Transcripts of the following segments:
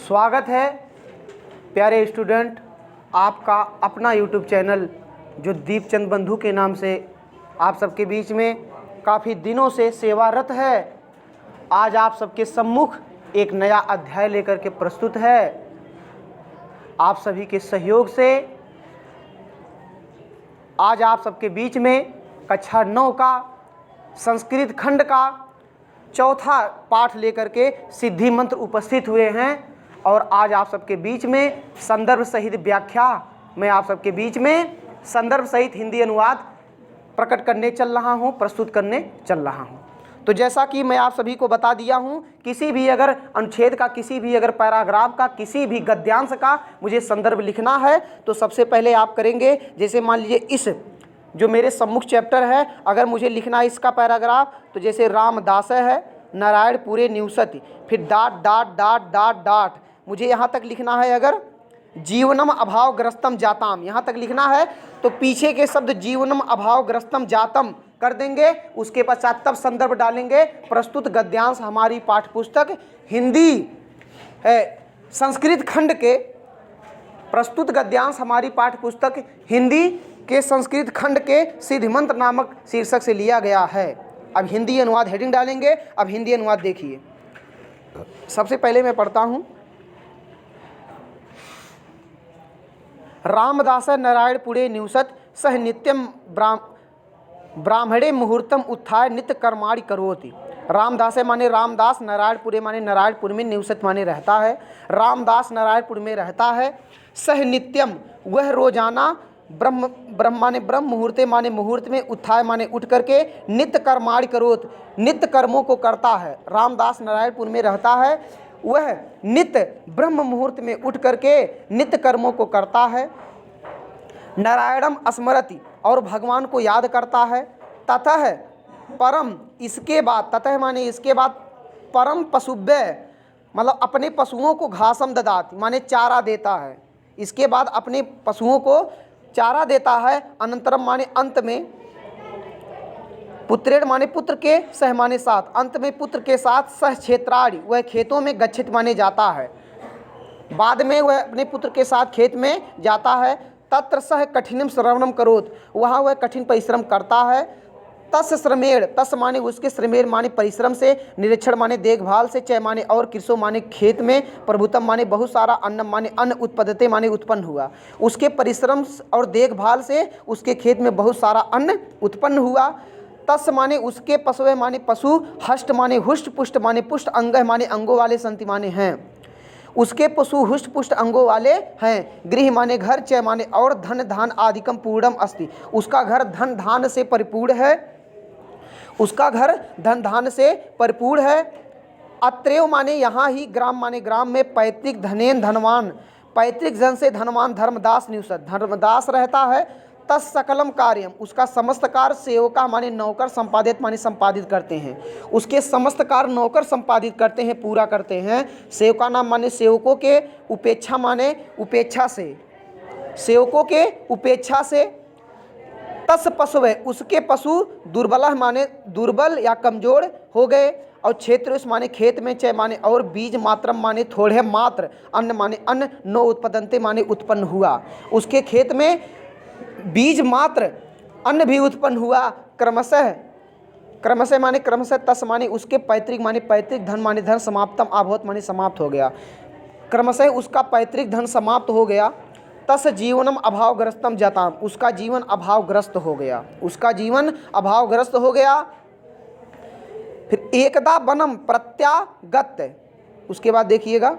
स्वागत है प्यारे स्टूडेंट, आपका अपना यूट्यूब चैनल जो दीपचंद बंधु के नाम से आप सबके बीच में काफ़ी दिनों से सेवारत है। आज आप सबके सम्मुख एक नया अध्याय लेकर के प्रस्तुत है। आप सभी के सहयोग से आज आप सबके बीच में कक्षा 9 का संस्कृत खंड का चौथा पाठ लेकर के सिद्धि मंत्र उपस्थित हुए हैं। और आज आप सबके बीच में संदर्भ सहित व्याख्या, मैं आप सबके बीच में संदर्भ सहित हिंदी अनुवाद प्रकट करने चल रहा हूं, प्रस्तुत करने चल रहा हूं। तो जैसा कि मैं आप सभी को बता दिया हूं, किसी भी अगर अनुच्छेद का, किसी भी अगर पैराग्राफ का, किसी भी गद्यांश का मुझे संदर्भ लिखना है तो सबसे पहले आप करेंगे, जैसे मान लीजिए इस जो मेरे सम्मुख चैप्टर है, अगर मुझे लिखना है इसका पैराग्राफ, तो जैसे रामदास है नारायण पुरे निवसति, फिर dot dot dot dot dot मुझे यहाँ तक लिखना है। अगर जीवनम अभावग्रस्तम जाताम यहाँ तक लिखना है तो पीछे के शब्द जीवनम अभावग्रस्तम जातम कर देंगे। उसके पश्चात तब संदर्भ डालेंगे। प्रस्तुत गद्यांश हमारी पाठ्यपुस्तक हिंदी है, संस्कृत खंड के प्रस्तुत गद्यांश हमारी पाठ्यपुस्तक हिंदी के संस्कृत खंड के सिद्धि मंत्र नामक शीर्षक से लिया गया है। अब हिंदी अनुवाद हेडिंग डालेंगे। अब हिंदी अनुवाद देखिए। सबसे पहले मैं पढ़ता हूँ। रामदास नारायण पुरे निवसत सह नित्यम ब्राह्मणे मुहूर्तम उत्थाय नित्य कर्माणि करोति। रामदास माने रामदास, नारायणपुरे माने नारायणपुर में, निवसत माने रहता है। रामदास नारायणपुर में रहता है। सह नित्यम वह रोजाना, ब्रह्म माने ब्रह्म, मुहूर्ते माने मुहूर्त में, उत्थाय माने उठ करके, नित्य कर्माणि करोत नित्य कर्मों को करता है। रामदास नारायणपुर में रहता है, वह नित्य ब्रह्म मुहूर्त में उठ करके नित्य कर्मों को करता है। नारायणम स्मरति और भगवान को याद करता है। ततः परम इसके बाद, ततः माने इसके बाद, परम पशुभ्य मतलब अपने पशुओं को घासम ददाति माने चारा देता है। इसके बाद अपने पशुओं को चारा देता है। अनंतरम माने अंत में, पुत्रेण माने पुत्र के, सह माने साथ, अंत में पुत्र के साथ, सह क्षेत्राणि वह खेतों में, गच्छित माने जाता है, बाद में वह अपने पुत्र के साथ खेत में जाता है। तत्र सह कठिनम श्रवणम करोत वहाँ वह कठिन परिश्रम करता है। तस् श्रमेण, तस् माने उसके, श्रमेण माने परिश्रम से, निरीक्षण माने देखभाल से, चय माने और, कृषो माने खेत में, प्रभुतम माने बहुत सारा, अन्न माने अन्न, उत्पद्यते माने उत्पन्न हुआ। उसके परिश्रम और देखभाल से उसके खेत में बहुत सारा अन्न उत्पन्न हुआ। तस् माने उसके, पशुवे माने पशु, हष्ट माने हुष्ट, पुष्ट माने पुष्ट, अंग माने अंगों वाले, संति माने हैं। उसके पशु हुष्ट पुष्ट अंगों वाले हैं। गृह माने घर, चय माने और, धन धान आदिकम पूर्णम अस्ति उसका घर धन धान से परिपूर्ण है। उसका घर धन धान से परिपूर्ण है। अत्रैव माने यहाँ ही, ग्राम माने ग्राम में, पैतृक धनेन धनवान पैतृक जन से धनवान धर्मदास निवसत धर्मदास रहता है। तस् सकलम कार्यम उसका समस्त कार्य, सेवका माने नौकर, संपादित माने संपादित करते हैं। उसके समस्त कार्य नौकर संपादित करते हैं, पूरा करते हैं। सेवका नाम माने सेवकों के, उपेक्षा माने उपेक्षा से, सेवकों के उपेक्षा से। तस् पशु है उसके पशु, दुर्बल माने दुर्बल या कमजोर हो गए। और क्षेत्र माने खेत में, चय माने और, बीज मात्रम माने थोड़े मात्र, अन्न माने अन्न, नो उत्पदंते माने उत्पन्न हुआ। उसके खेत में बीज मात्र अन्न भी उत्पन्न हुआ। क्रमशः, क्रमशः माने क्रमशः, तस माने उसके, पैतृक माने पैतृक, धन माने धन, समाप्तम अभवत माने समाप्त हो गया। क्रमशः उसका पैतृक धन समाप्त हो गया। तस जीवनम अभावग्रस्तम जाताम उसका जीवन अभावग्रस्त हो गया। उसका जीवन अभावग्रस्त हो गया। फिर एकदा वनम प्रत्यागत, उसके बाद देखिएगा,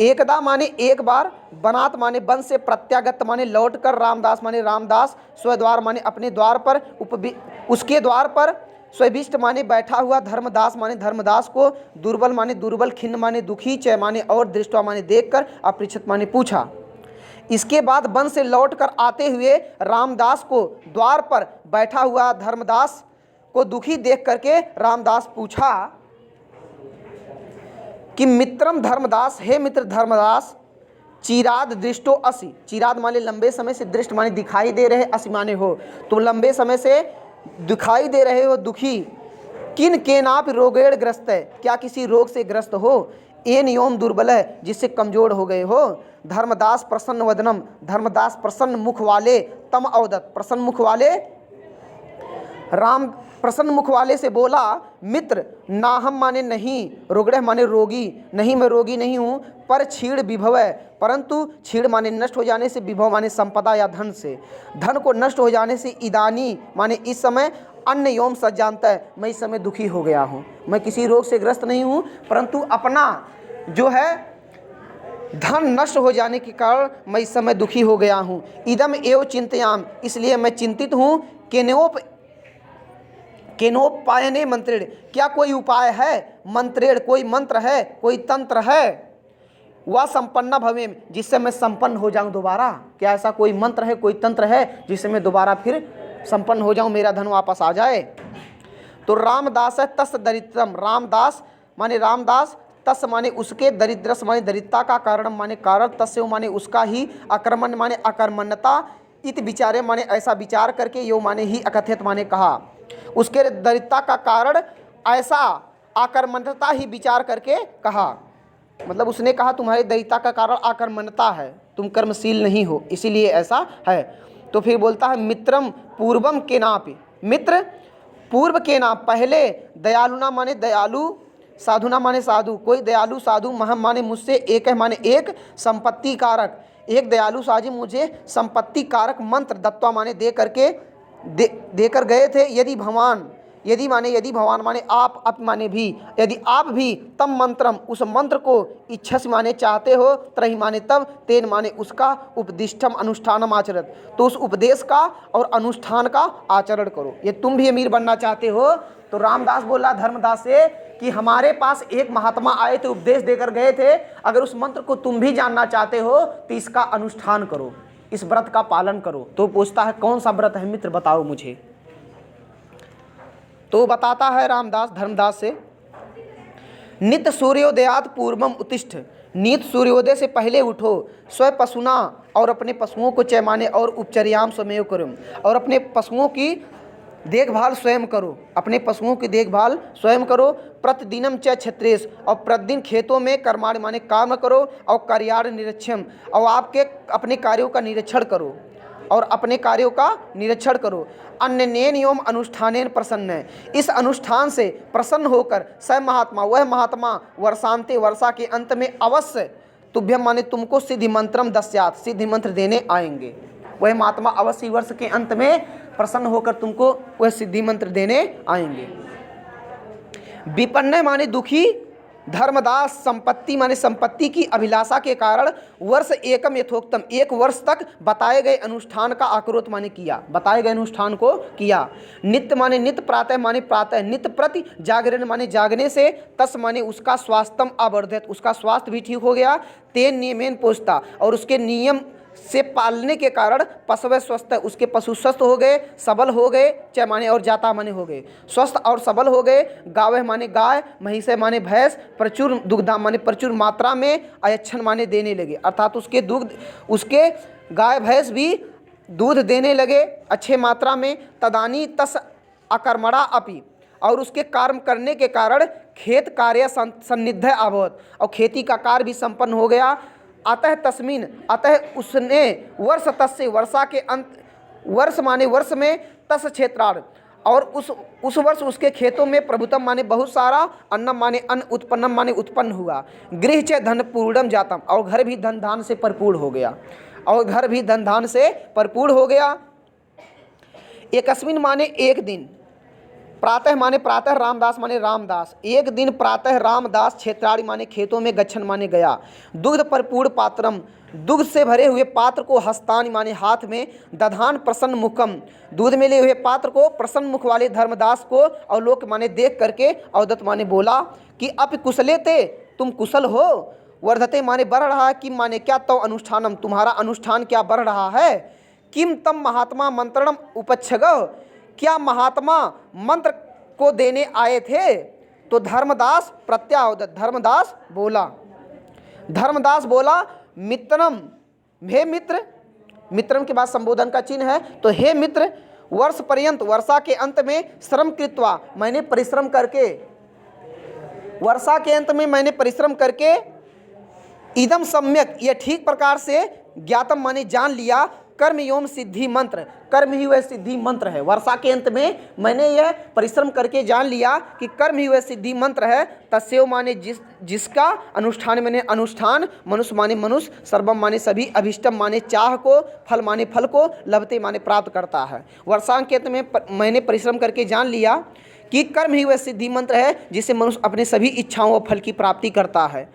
एकदा माने एक बार, वनात माने वन से, प्रत्यागत माने लौट कर, रामदास माने रामदास, स्वद्वार माने अपने द्वार पर, उसके द्वार पर, स्वभिष्ट माने बैठा हुआ, धर्मदास माने धर्मदास को, दुर्बल माने दुर्बल, खिन्न माने दुखी, चय माने और, दृष्टवा माने देखकर, अपृच्छत माने पूछा। इसके बाद वन से लौट कर आते हुए रामदास को द्वार पर बैठा हुआ धर्मदास को दुखी देख करके रामदास पूछा कि मित्रम धर्मदास, हे मित्र धर्मदास, चिराद दृष्टो असि, चिराद माने लंबे समय से, दृष्ट माने दिखाई दे रहे, असि माने हो, तुम लंबे समय से दिखाई दे रहे हो दुखी। किन केनाप रोगेण ग्रस्त है, क्या किसी रोग से ग्रस्त हो। एन योम दुर्बल है, जिससे कमजोर हो गए हो। धर्मदास प्रसन्न वदनम, धर्मदास प्रसन्न मुख वाले, तम अवदत, प्रसन्न मुख वाले, राम प्रसन्न मुख वाले से बोला, मित्र नाहम माने नहीं, रोगड़े माने रोगी, नहीं मैं रोगी नहीं हूँ, पर छीड़ विभव है, परंतु छीड़ माने नष्ट हो जाने से, विभव माने संपदा या धन से, धन को नष्ट हो जाने से, इदानी माने इस समय, अन्य योम सच जानता है मैं इस समय दुखी हो गया हूँ। मैं किसी रोग से ग्रस्त नहीं हूँ, परंतु अपना जो है धन नष्ट हो जाने के कारण मैं इस समय दुखी हो गया हूँ। इदम एव चिंतयाम, इसलिए मैं चिंतित हूँ। केनोपायने मंत्रेण, क्या कोई उपाय है, मंत्रेण कोई मंत्र है, कोई तंत्र है, वह संपन्ना भवेम, जिससे मैं संपन्न हो जाऊं दोबारा। क्या ऐसा कोई मंत्र है, कोई तंत्र है जिससे मैं दोबारा फिर संपन्न हो जाऊं, मेरा धन वापस आ जाए। तो रामदास है तस् दरिद्रम, रामदास माने रामदास, तस् माने उसके, दरिद्रस माने दरिद्रता का, कारण माने कारण, तस्य माने उसका ही, आक्रमण माने आक्रमण्यता, इत विचारे माने ऐसा विचार करके, यो माने ही अकथित माने कहा, उसके दरिद्रता का कारण ऐसा आक्रमण्यता ही विचार करके कहा। मतलब उसने कहा तुम्हारी दरिद्रता का कारण आक्रमण्यता है, तुम कर्मशील नहीं हो, इसीलिए ऐसा है। तो फिर बोलता है मित्रम पूर्वम के नापि, मित्र पूर्व के नाम, पहले, दयालुना माने दयालु, साधुना माने साधु, कोई दयालु साधु, महम माने मुझसे, एक है माने एक, संपत्ति कारक, एक दयालु साधु मुझे संपत्ति कारक मंत्र दत्वा माने दे करके देकर गए थे। यदि भगवान, यदि माने यदि भगवान माने आप, अप माने भी, यदि आप भी तम मंत्रम उस मंत्र को इच्छा से माने चाहते हो, त्रही माने तब, तेन माने उसका, उपदिष्टम अनुष्ठानम आचरत, तो उस उपदेश का और अनुष्ठान का आचरण करो। ये तुम भी अमीर बनना चाहते हो, तो रामदास बोला धर्मदास से कि हमारे पास एक महात्मा आए थे, उपदेश देकर गए थे, अगर उस मंत्र को तुम भी जानना चाहते हो तो इसका अनुष्ठान करो, इस व्रत का पालन करो। तो पूछता है कौन सा व्रत है मित्र, बताओ मुझे। तो बताता है रामदास धर्मदास से, नित्य सूर्योदयात पूर्वम उत्तिष्ठ, नित्य सूर्योदय से पहले उठो, स्व पशुना और अपने पशुओं को चैमाने, और उपचर्याम स्वमेव करो, और अपने पशुओं की देखभाल स्वयं करो, अपने पशुओं की देखभाल स्वयं करो। प्रतिदिनम च क्षेत्रेश, और प्रतिदिन खेतों में कर्माण माने काम करो, और कार्याण निरीक्षण, और आपके अपने कार्यों का निरीक्षण करो, और अपने कार्यों का निरीक्षण करो। अन्य नियम अनुष्ठानेन प्रसन्न है, इस अनुष्ठान से प्रसन्न होकर स महात्मा, वह महात्मा, वर्षांते वर्षा के अंत में अवश्य, तुभ्यम माने तुमको, सिद्धि मंत्रम दस्यात, सिद्धि मंत्र देने आएंगे। वह महात्मा अवश्य वर्ष के अंत में प्रसन्न होकर तुमको वह सिद्धि मंत्र देने आएंगे। विपन्न माने दुखी, धर्मदास संपत्ति माने संपत्ति की अभिलाषा के कारण वर्ष एकम यथोक्तम, एक वर्ष तक बताए गए अनुष्ठान का आक्रोध माने किया, बताए गए अनुष्ठान को किया। नित्य माने नित्य, प्रातः माने प्रातः, नित्य प्रति, जागरण माने जागने से, तस माने उसका, स्वास्थ्यम अवर्धत, उसका स्वास्थ्य भी ठीक हो गया, तेन नियमेन पोषता, और उसके नियम से पालने के कारण, पशु स्वस्थ, उसके पशु स्वस्थ हो गए, सबल हो गए, च माने और जाता माने हो गए, स्वस्थ और सबल हो गए। गावह माने गाय, महिषे माने भैंस, प्रचुर दुग्धा माने प्रचुर मात्रा में, अयच्छन माने देने लगे, अर्थात उसके दुग्ध, उसके गाय भैंस भी दूध देने लगे अच्छे मात्रा में। तदानी तस अकर्मणा अपि, और उसके कर्म करने के कारण खेत कार्य सन्निध अभवत, और खेती का कार्य भी संपन्न हो गया। अतः तस्मिन, अतः उसने, वर्ष तस्य, वर्षा के अंत, वर्ष माने वर्ष में, तस क्षेत्रार्थ, और उस वर्ष उसके खेतों में, प्रभुतम माने बहुत सारा, अन्नम माने अन्न, उत्पन्नम माने उत्पन्न हुआ, गृह च धन पूर्णम जातम, और घर भी धन धान से भरपूर हो गया, और घर भी धन धान से भरपूर हो गया। एकस्मिन माने एक दिन, प्रातः माने प्रातः, रामदास माने रामदास, एक दिन प्रातः रामदास क्षेत्राड़ी माने खेतों में, गच्छन माने गया, दुग्ध परपूर्ण पात्रम, दुग्ध से भरे हुए पात्र को, हस्तान माने हाथ में, दधान प्रसन्न मुखम, दूध में ले हुए पात्र को प्रसन्न मुख वाले धर्मदास को अवलोक माने देख करके, अवदत्त माने बोला कि अप कुशले थे, तुम कुशल हो, वर्धते माने बढ़ रहा है, किम माने क्या, तो अनुष्ठानम तुम्हारा अनुष्ठान क्या बढ़ रहा है, किम तम महात्मा मंत्रणम उपच्छग, क्या महात्मा मंत्र को देने आए थे। तो धर्मदास प्रत्यावदत, धर्मदास बोला मित्रम, हे मित्र, मित्रम के बाद संबोधन का चिन्ह है, तो हे मित्र, वर्ष पर्यंत, वर्षा के अंत में, श्रम कृत्वा मैंने परिश्रम करके, वर्षा के अंत में मैंने परिश्रम करके इदम सम्यक, यह ठीक प्रकार से ज्ञातम माने जान लिया, कर्म एवं सिद्धि मंत्र, कर्म ही वह सिद्धि मंत्र है। वर्षा के अंत में मैंने यह परिश्रम करके जान लिया कि कर्म ही वह सिद्धि मंत्र है। तस्यो माने जिसका, अनुष्ठान माने अनुष्ठान, मनुष्य माने मनुष्य, सर्वम माने सभी, अभिष्टम माने चाह को, फल माने फल को, लभते माने प्राप्त करता है। वर्षा के अंत में मैंने परिश्रम करके जान लिया कि कर्म ही वह सिद्धि मंत्र है जिससे मनुष्य अपने सभी इच्छाओं व फल की प्राप्ति करता है।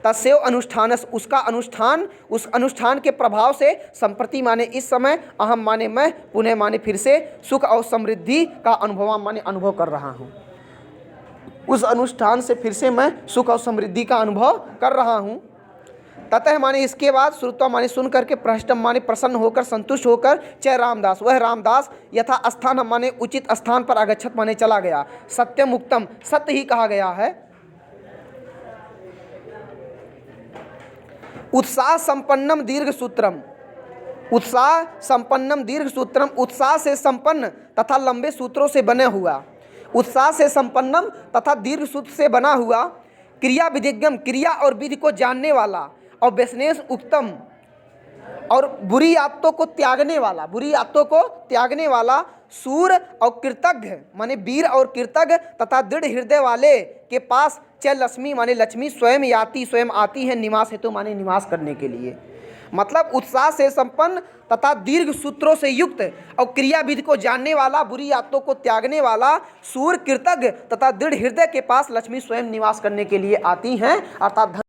तस्यो अनुष्ठानस, उसका अनुष्ठान, उस अनुष्ठान के प्रभाव से संप्रति माने इस समय, अहम माने मैं, पुनः माने फिर से, सुख और समृद्धि का अनुभव माने अनुभव कर रहा हूँ। उस अनुष्ठान से फिर से मैं सुख और समृद्धि का अनुभव कर रहा हूँ। ततः माने इसके बाद, श्रुत्वा माने सुन करके, प्रहष्टम माने प्रसन्न होकर, संतुष्ट होकर, चय रामदास, वह रामदास यथा स्थान माने उचित स्थान पर अगच्छत माने चला गया। सत्यम उक्तम, सत्य ही कहा गया है। उत्साह संपन्नम दीर्घ सूत्रम, उत्साह संपन्नम दीर्घ सूत्रम, उत्साह से संपन्न तथा लंबे सूत्रों से बने हुआ, उत्साह से संपन्नम तथा दीर्घ सूत्र से बना हुआ, क्रिया विधिज्ञम, क्रिया और विधि को जानने वाला, और व्यसनेश उत्तम, और बुरी आदतों को त्यागने वाला, बुरी आदतों को त्यागने वाला, सूर और कृतज्ञ माने वीर और कृतज्ञ तथा दृढ़ हृदय वाले के पास, च लक्ष्मी माने लक्ष्मी, स्वयं याति, स्वयं आती है, निवास हेतु माने निवास करने के लिए। मतलब उत्साह से संपन्न तथा दीर्घ सूत्रों से युक्त और क्रिया विधि को जानने वाला, बुरी आदतों को त्यागने वाला, सूर कृतज्ञ तथा दृढ़ हृदय के पास लक्ष्मी स्वयं निवास करने के लिए आती हैं, अर्थात